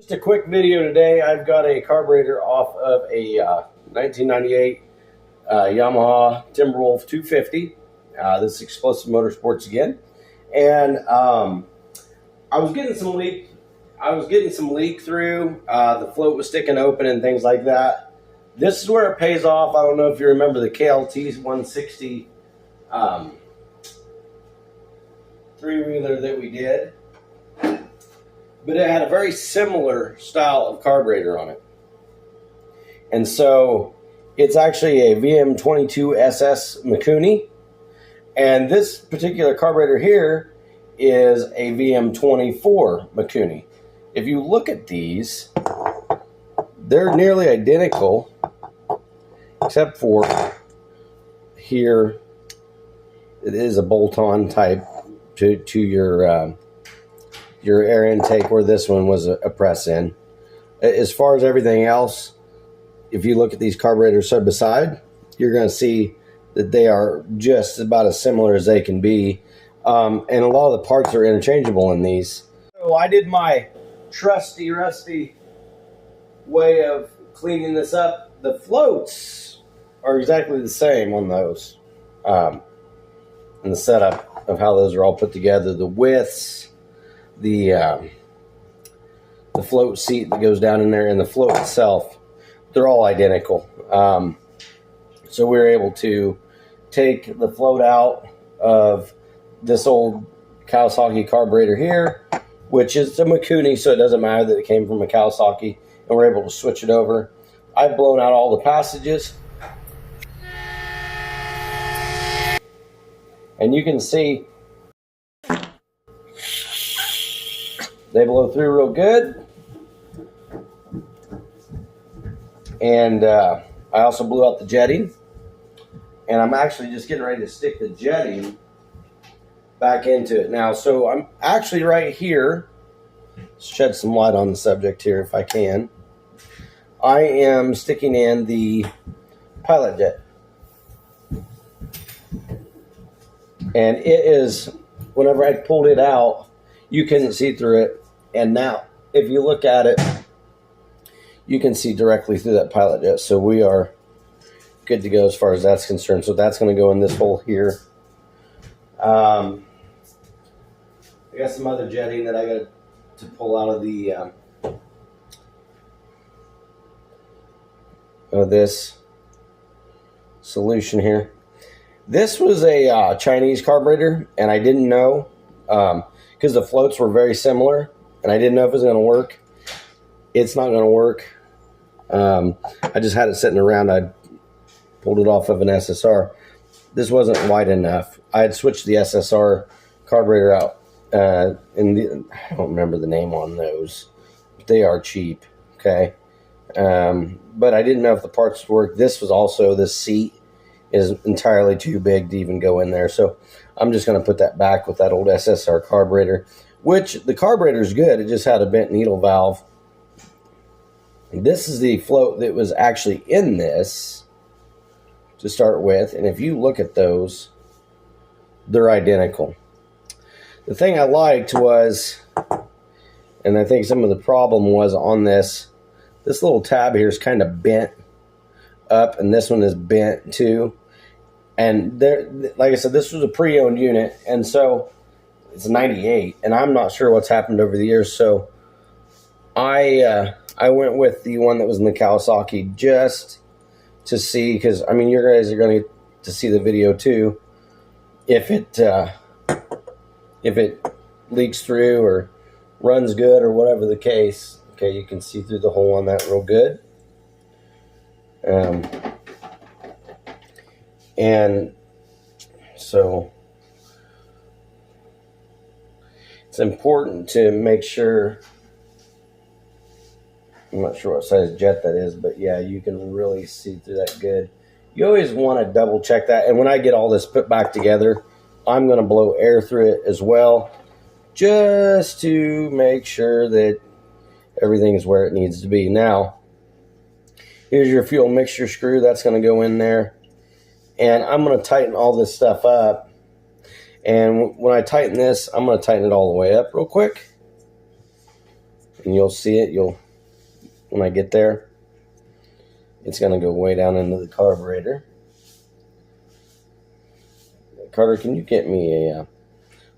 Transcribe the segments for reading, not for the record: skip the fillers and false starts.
Just a quick video today. I've got a carburetor off of a 1998 Yamaha Timberwolf 250. This is Explosive Motorsports again, and I was getting some leak. Through. The float was sticking open and things like that. This is where it pays off. I don't know if you remember the KLT 160 three-wheeler that we did, but it had a very similar style of carburetor on it. And so it's actually a VM22SS Mikuni, and this particular carburetor here is a VM24 Mikuni. If you look at these, they're nearly identical, except for here it is a bolt-on type to your air intake, where this one was a press-in. As far as everything else, if you look at these carburetors side by side, you're going to see that they are just about as similar as they can be, and a lot of the parts are interchangeable in these. So I did my trusty rusty way of cleaning this up. The floats are exactly the same on those, and the setup of how those are all put together, the widths, the float seat that goes down in there, and the float itself, they're all identical. So we were able to take the float out of this old Kawasaki carburetor here, which is the Mikuni, so it doesn't matter that it came from a Kawasaki, and we're able to switch it over. I've blown out all the passages, and you can see they blow through real good. And I also blew out the jetting, and I'm actually just getting ready to stick the jetting back into it now. So I'm actually right here, shed some light on the subject here if I can. I am sticking in the pilot jet, and it is, whenever I pulled it out, you couldn't see through it, and now if you look at it, you can see directly through that pilot jet. So we are good to go as far as that's concerned. So that's going to go in this hole here. I got some other jetting that I got to pull out of the this solution here. This was a Chinese carburetor, and I didn't know, because the floats were very similar, and I didn't know if it was going to work. It's not going to work. I just had it sitting around. I pulled it off of an SSR. This wasn't wide enough. I had switched the SSR carburetor out, I don't remember the name on those, but they are cheap, okay? But I didn't know if the parts worked. This was also, this seat is entirely too big to even go in there, so I'm just going to put that back with that old SSR carburetor, which the carburetor is good. It just had a bent needle valve. This is the float that was actually in this to start with, and if you look at those, they're identical. The thing I liked was, and I think some of the problem was on this little tab here is kind of bent up, and this one is bent too. And there, like I said, this was a pre-owned unit, and so it's 98, and I'm not sure what's happened over the years. So I went with the one that was in the Kawasaki just to see, because I mean, you guys are going to see the video too. If it leaks through or runs good or whatever the case, okay, you can see through the hole on that real good. And so it's important to make sure, I'm not sure what size jet that is, but yeah, you can really see through that good. You always want to double check that. And when I get all this put back together, I'm going to blow air through it as well, just to make sure that everything is where it needs to be. Now, here's your fuel mixture screw. That's going to go in there. And I'm going to tighten all this stuff up. And when I tighten this, I'm going to tighten it all the way up real quick. and you'll see it. When I get there, it's going to go way down into the carburetor. Carter, can you get me a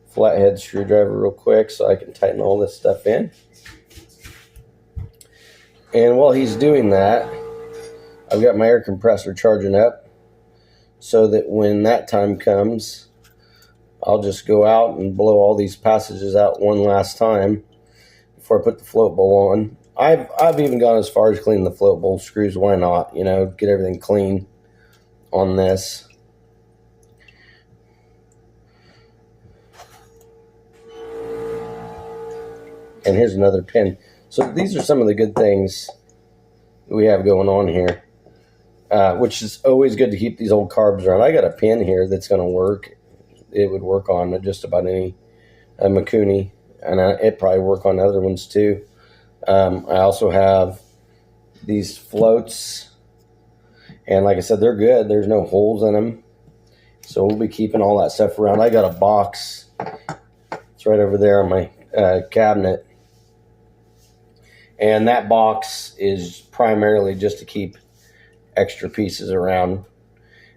flathead screwdriver real quick so I can tighten all this stuff in? And while he's doing that, I've got my air compressor charging up so that when that time comes, I'll just go out and blow all these passages out one last time before I put the float bowl on. I've even gone as far as cleaning the float bowl screws. Why not? You know, get everything clean on this. And here's another pin. So these are some of the good things we have going on here, which is always good to keep these old carbs around. I got a pin here that's going to work. It would work on just about any Mikuni, and it probably work on other ones too. I also have these floats, and like I said, they're good. There's no holes in them, so we'll be keeping all that stuff around. I got a box. It's right over there on my cabinet. And that box is primarily just to keep extra pieces around.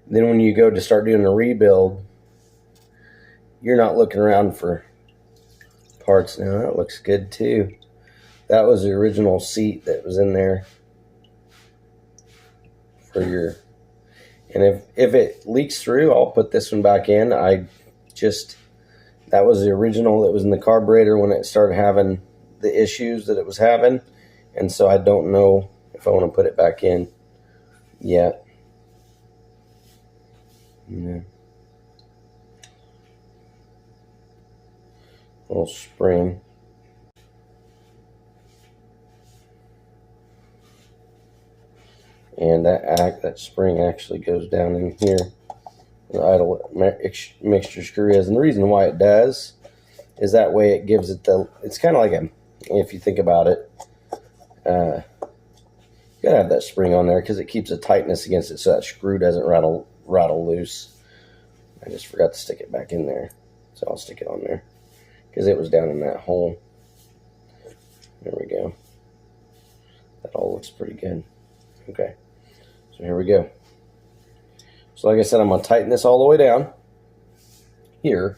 Then when you go to start doing a rebuild, you're not looking around for parts. Now that looks good too. That was the original seat that was in there for your, and if it leaks through, I'll put this one back in. That was the original that was in the carburetor when it started having the issues that it was having, and so I don't know if I want to put it back in yet. Yeah. Little spring. And that spring actually goes down in here. The idle mixture screw is, and the reason why it does is that way it gives it it's kind of like if you think about it, you gotta have that spring on there because it keeps a tightness against it so that screw doesn't rattle loose. I just forgot to stick it back in there, so I'll stick it on there because it was down in that hole. There we go. That all looks pretty good. Okay, so here we go. So like I said, I'm going to tighten this all the way down here,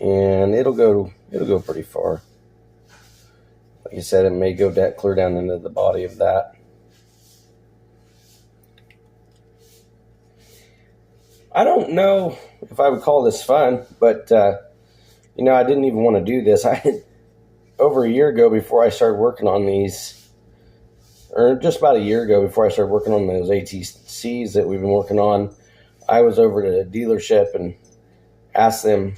and it'll go pretty far. Like I said, it may go clear down into the body of that. I don't know if I would call this fun, but you know, I didn't even want to do this. Over a year ago, before I started working on these, or just about a year ago before I started working on those ATCs that we've been working on, I was over to a dealership and asked them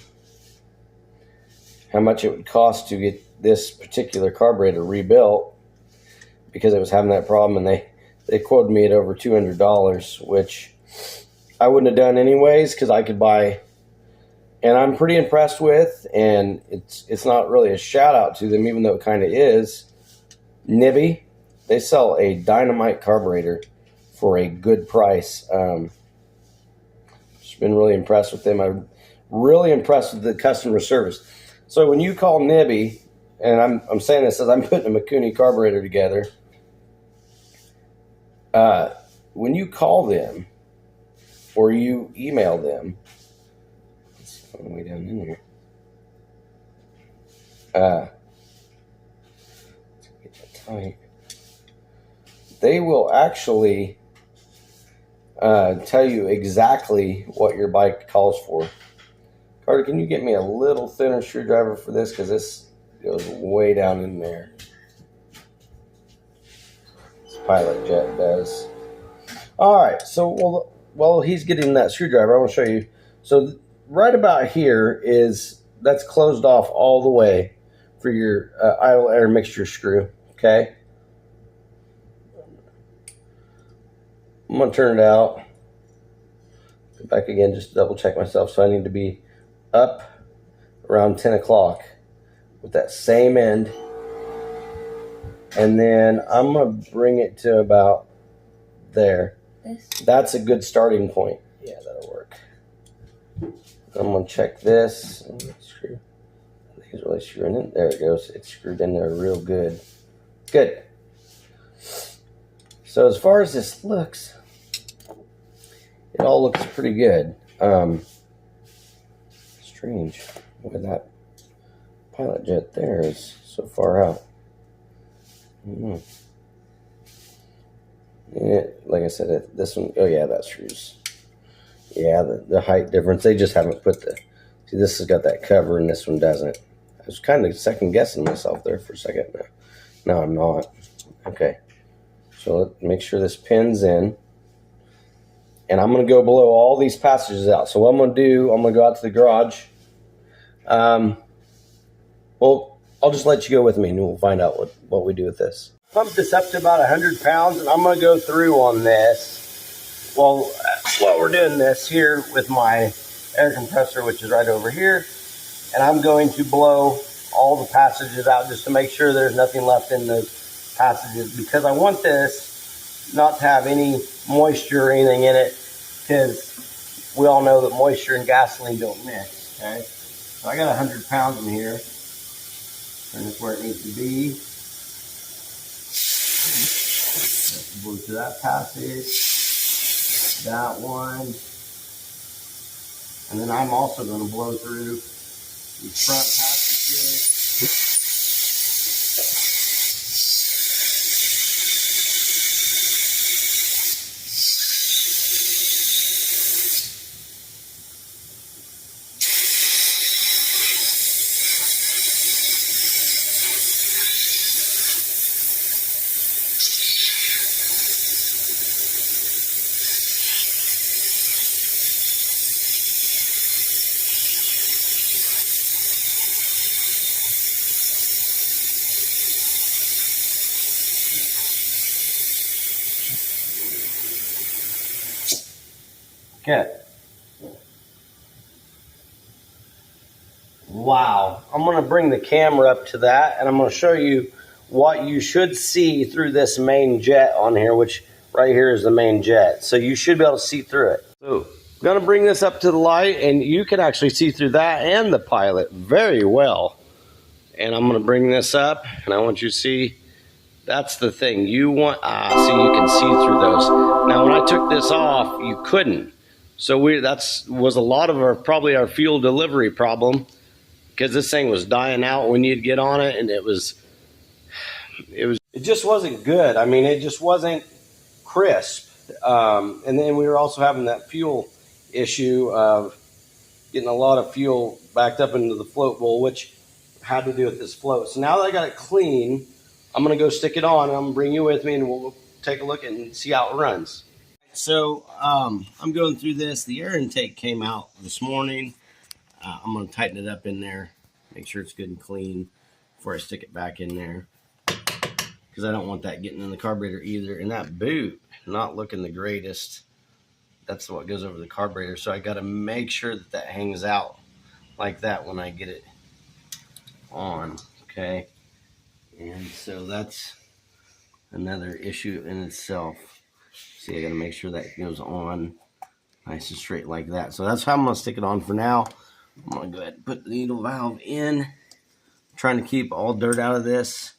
how much it would cost to get this particular carburetor rebuilt because it was having that problem, and they quoted me at over $200, which I wouldn't have done anyways because I could buy, and I'm pretty impressed with, and it's not really a shout out to them even though it kind of is, Nibby. They sell a dynamite carburetor for a good price. Just been really impressed with them. I'm really impressed with the customer service. So when you call Nibby, and I'm saying this as I'm putting a Mikuni carburetor together, when you call them or you email them, it's way down in here. Let's get that tight. They will actually tell you exactly what your bike calls for. Carter, can you get me a little thinner screwdriver for this? Because this goes way down in there. This Pilot Jet does. All right, so while he's getting that screwdriver, I want to show you. So right about here that's closed off all the way for your idle air mixture screw, okay? I'm going to turn it out. Go back again just to double check myself. So I need to be up around 10 o'clock with that same end. And then I'm going to bring it to about there. That's a good starting point. Yeah, that'll work. I'm going to check this. Screw He's really screwing in. There it goes. It's screwed in there real good. Good. So as far as this looks, it all looks pretty good. Strange why that pilot jet there is so far out. Yeah, like I said, this one, oh yeah, that screws. Yeah, the height difference, they just haven't put the, see, this has got that cover and this one doesn't. I was kind of second guessing myself there for a second. No, I'm not. Okay, so let's make sure this pin's in. And I'm going to go below all these passages out. So what I'm going to do, I'm going to go out to the garage. Well, I'll just let you go with me and we'll find out what we do with this. Pump this up to about 100 pounds and I'm going to go through on this. Well, while we're doing this here with my air compressor, which is right over here. And I'm going to blow all the passages out just to make sure there's nothing left in those passages. Because I want this not to have any moisture or anything in it. Because we all know that moisture and gasoline don't mix. Okay. So I got 100 pounds in here. Turn this where it needs to be. Blow to that passage, that one, and then I'm also going to blow through these front passages. Okay. Wow. I'm going to bring the camera up to that and I'm going to show you what you should see through this main jet on here, which right here is the main jet. So you should be able to see through it. So I'm going to bring this up to the light and you can actually see through that and the pilot very well. And I'm going to bring this up and I want you to see, that's the thing. You want, so you can see through those. Now when I took this off, you couldn't. So was a lot of probably our fuel delivery problem, because this thing was dying out when you'd get on it, and it just wasn't good. I mean, it just wasn't crisp. And then we were also having that fuel issue of getting a lot of fuel backed up into the float bowl, which had to do with this float. So now that I got it clean, I'm going to go stick it on, and I'm going to bring you with me, and we'll take a look and see how it runs. So I'm going through this. The air intake came out this morning. I'm going to tighten it up in there, make sure it's good and clean before I stick it back in there, because I don't want that getting in the carburetor either. And that boot, not looking the greatest. That's what goes over the carburetor. So I got to make sure that that hangs out like that when I get it on. Okay. And so that's another issue in itself. See, I got to make sure that goes on nice and straight like that. So that's how I'm going to stick it on for now. I'm going to go ahead and put the needle valve in. I'm trying to keep all dirt out of this.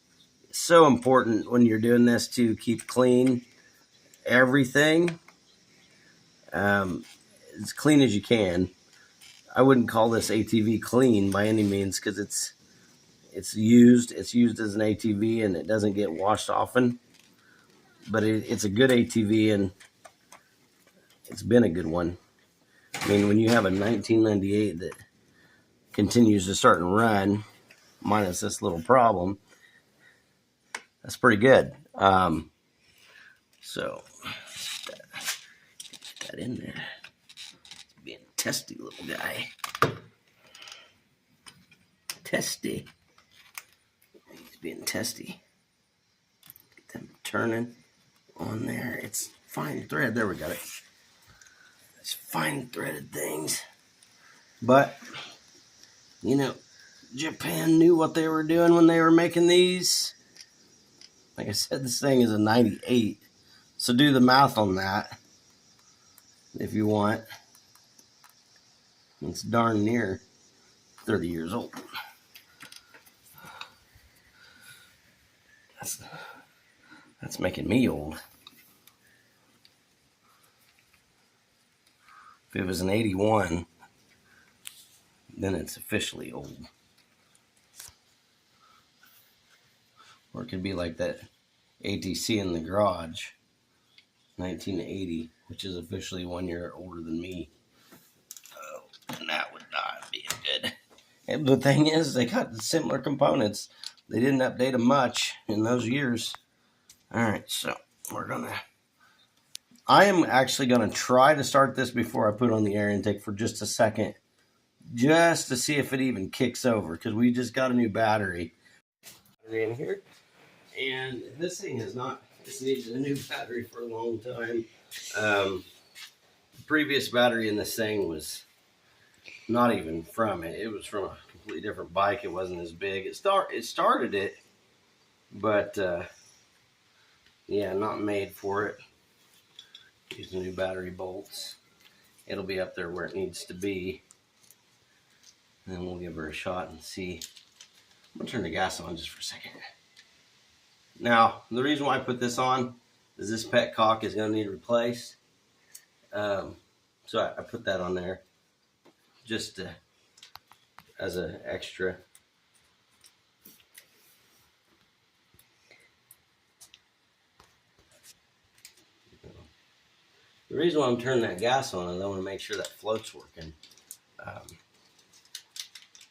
It's so important when you're doing this to keep clean everything. As clean as you can. I wouldn't call this ATV clean by any means, because it's used as an ATV and it doesn't get washed often. But it's a good ATV, and it's been a good one. I mean, when you have a 1998 that continues to start and run, minus this little problem, that's pretty good. So, get that in there. It's being a testy little guy. Testy. He's being testy. Get them turning on there. It's fine thread. There, we got it. It's fine threaded things. But, you know, Japan knew what they were doing when they were making these. Like I said, this thing is a 98. So do the math on that if you want. It's darn near 30 years old. That's making me old. If it was an 81, then it's officially old. Or it could be like that ATC in the garage, 1980, which is officially 1 year older than me. Oh, and that would not be good. And the thing is, they got similar components. They didn't update them much in those years. All right, so I am actually gonna try to start this before I put on the air intake for just a second, just to see if it even kicks over, because we just got a new battery in here. And this thing has not, this needs a new battery for a long time. The previous battery in this thing was not even from it. It was from a completely different bike. It wasn't as big. It started it, but yeah, not made for it. Use the new battery bolts. It'll be up there where it needs to be. And then we'll give her a shot and see. I'm gonna turn the gas on just for a second. Now, the reason why I put this on is this petcock is going to need replaced. So I put that on there just as an extra. The reason why I'm turning that gas on is I want to make sure that float's working.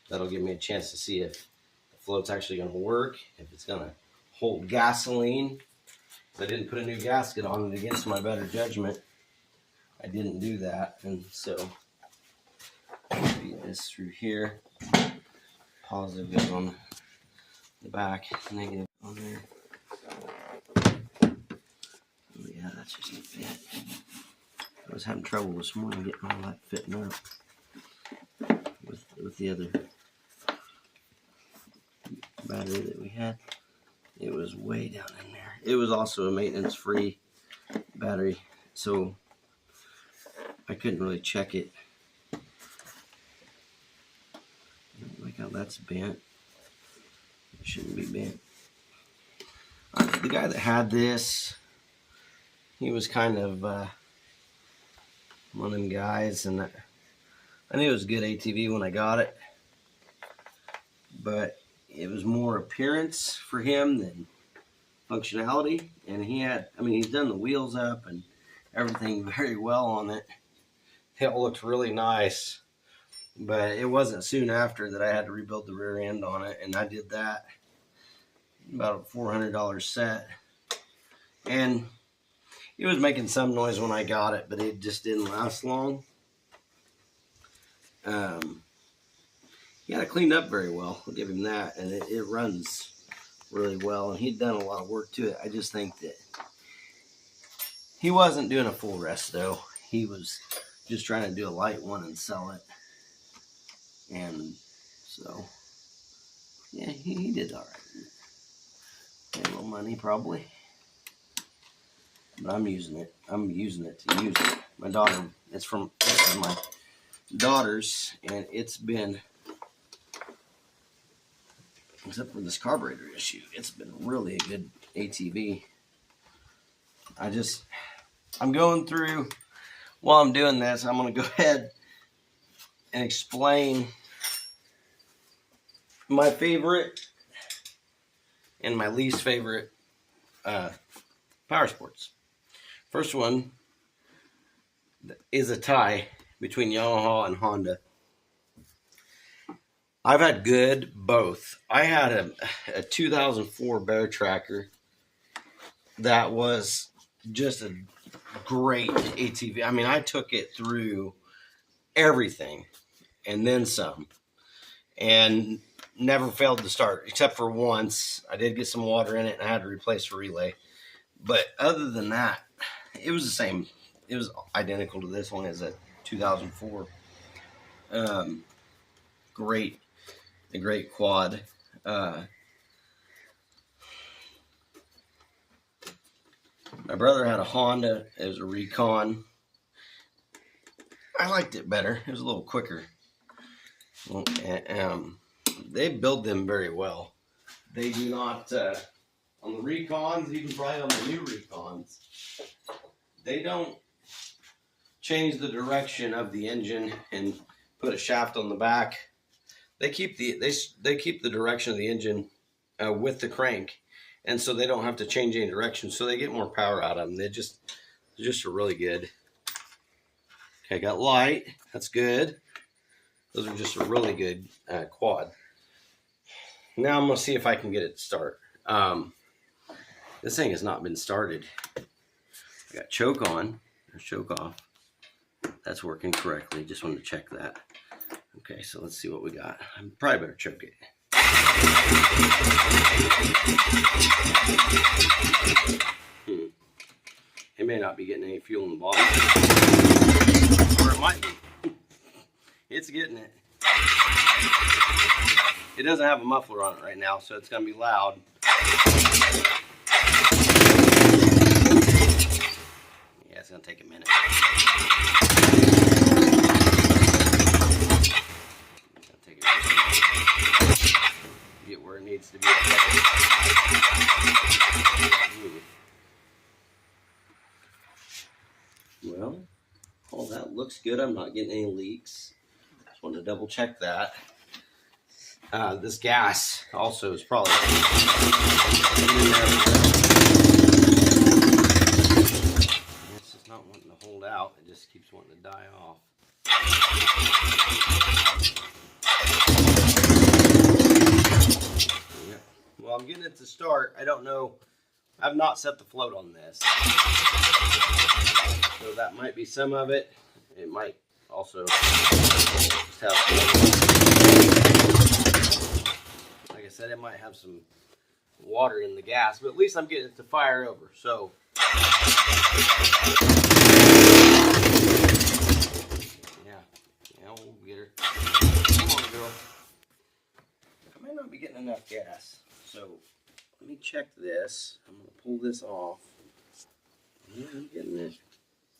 That'll give me a chance to see if the float's actually going to work, if it's going to hold gasoline. I didn't put a new gasket on it against my better judgment. I didn't do that, and so feed this through here. Positive goes on the back, negative on there. Oh yeah, that's just a fit. I was having trouble this morning getting all that fitting up with the other battery that we had. It was way down in there. It was also a maintenance-free battery, so I couldn't really check it. Like how that's bent. It shouldn't be bent. The guy that had this, he was kind of one of them guys, and I knew it was a good ATV when I got it, but it was more appearance for him than functionality. And he's done the wheels up and everything very well on it. It looked really nice, but it wasn't soon after that I had to rebuild the rear end on it, and I did that. About a $400 set. And it was making some noise when I got it, but it just didn't last long. He had it cleaned up very well. I'll give him that. And it runs really well. And he'd done a lot of work to it. I just think that he wasn't doing a full rest, though. He was just trying to do a light one and sell it. And so, yeah, he did all right. Made a little money, probably. But I'm using it. I'm using it to use it. My daughter, it's from my daughter's, and it's been, except for this carburetor issue, it's been really a good ATV. I'm going through, while I'm doing this, I'm going to go ahead and explain my favorite and my least favorite power sports. First one is a tie between Yamaha and Honda. I've had good both. I had a 2004 Bear Tracker that was just a great ATV. I mean, I took it through everything and then some, and never failed to start, except for once. I did get some water in it and I had to replace the relay. But other than that, it was the same. It was identical to this one as a 2004. A great quad. My brother had a Honda. It was a Recon. I liked it better. It was a little quicker. They build them very well. They do not On the recons, even probably on the new recons, they don't change the direction of the engine and put a shaft on the back. They keep the direction of the engine with the crank, and so they don't have to change any direction. So they get more power out of them. They're just really good. Okay, got light. That's good. Those are just a really good quad. Now I'm gonna see if I can get it to start. This thing has not been started. I got choke on, or choke off. That's working correctly. Just wanted to check that. Okay, so let's see what we got. I probably better choke it. It may not be getting any fuel in the bottom. Or it might be. It's getting it. It doesn't have a muffler on it right now, so it's going to be loud. Yeah, it's going to take a minute. It's going to take a minute. Get where it needs to be. Well, all that looks good. I'm not getting any leaks. Just wanted to double check that. This gas also is probably in there. It's just not wanting to hold out. It just keeps wanting to die off. Yeah. Well, I'm getting it to start. I don't know. I've not set the float on this. So that might be some of it. It might also just have like I said, it might have some water in the gas, but at least I'm getting it to fire over. So yeah, we'll get her. Come on, girl. I might not be getting enough gas. So let me check this. I'm gonna pull this off. Yeah, I'm getting it.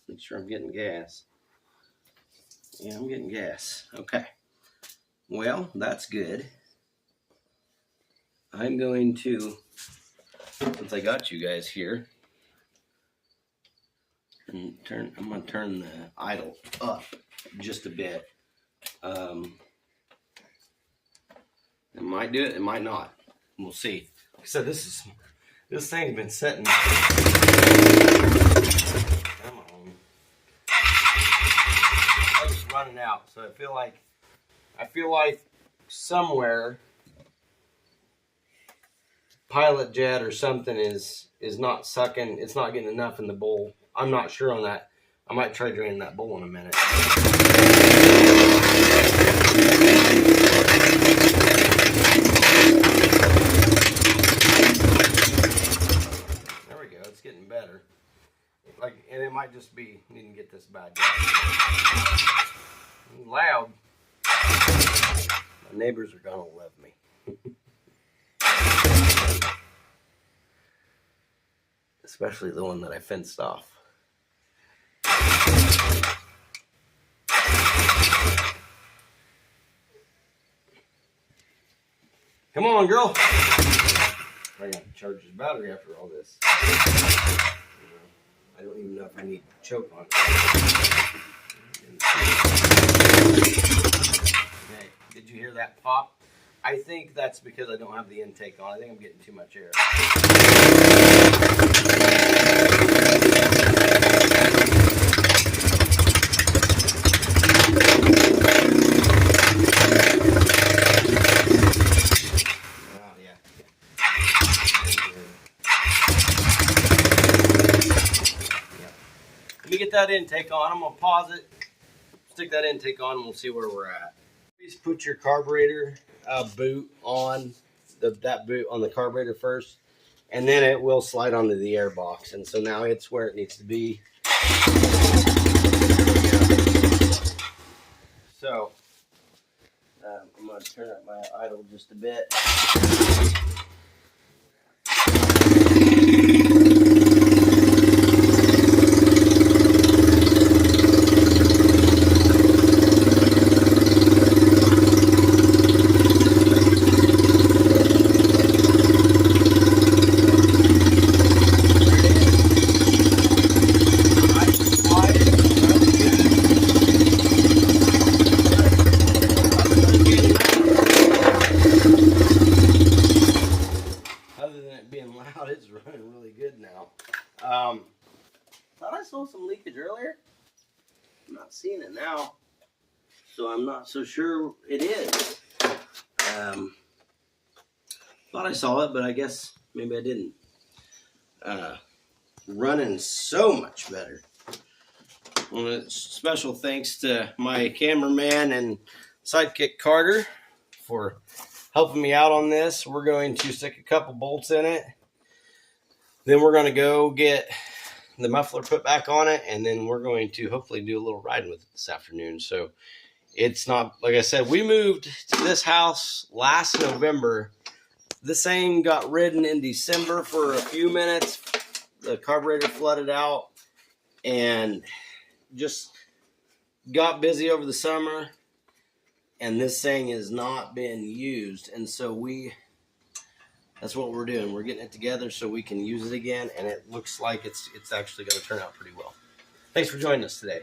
Make sure I'm getting gas. Yeah, I'm getting gas. Okay. Well, that's good. I'm going to, since I got you guys here, and I'm going to turn the idle up just a bit. It might do it, it might not. We'll see. Like I said, this thing's been sitting. Come on. I'm just running out, so I feel like somewhere pilot jet or something is not sucking. It's not getting enough in the bowl. I'm not sure on that. I might try draining that bowl in a minute. There we go. It's getting better. And it might just be needing to get this bad. Loud. My neighbors are gonna love me. Especially the one that I fenced off. Come on, girl. I got to charge this battery after all this. I don't even know if I need to choke on it. Okay, did you hear that pop? I think that's because I don't have the intake on. I think I'm getting too much air. Oh, yeah. Let me get that intake on. I'm going to pause it, stick that intake on, and we'll see where we're at. Please put your carburetor boot on, that boot on the carburetor first, and then it will slide onto the air box. And so now it's where it needs to be. So I'm going to turn up my idle just a bit. Thought I saw some leakage earlier. I'm not seeing it now, so I'm not so sure it is. Thought I saw it, but I guess maybe I didn't. Running so much better. Well, special thanks to my cameraman and sidekick Carter for helping me out on this. We're going to stick a couple bolts in it. Then we're going to go get the muffler put back on it, and then we're going to hopefully do a little riding with it this afternoon. So it's not, like I said, we moved to this house last November. This thing got ridden in December for a few minutes. The carburetor flooded out and just got busy over the summer. And this thing has not been used. And so that's what we're doing. We're getting it together so we can use it again. And it looks like it's actually going to turn out pretty well. Thanks for joining us today.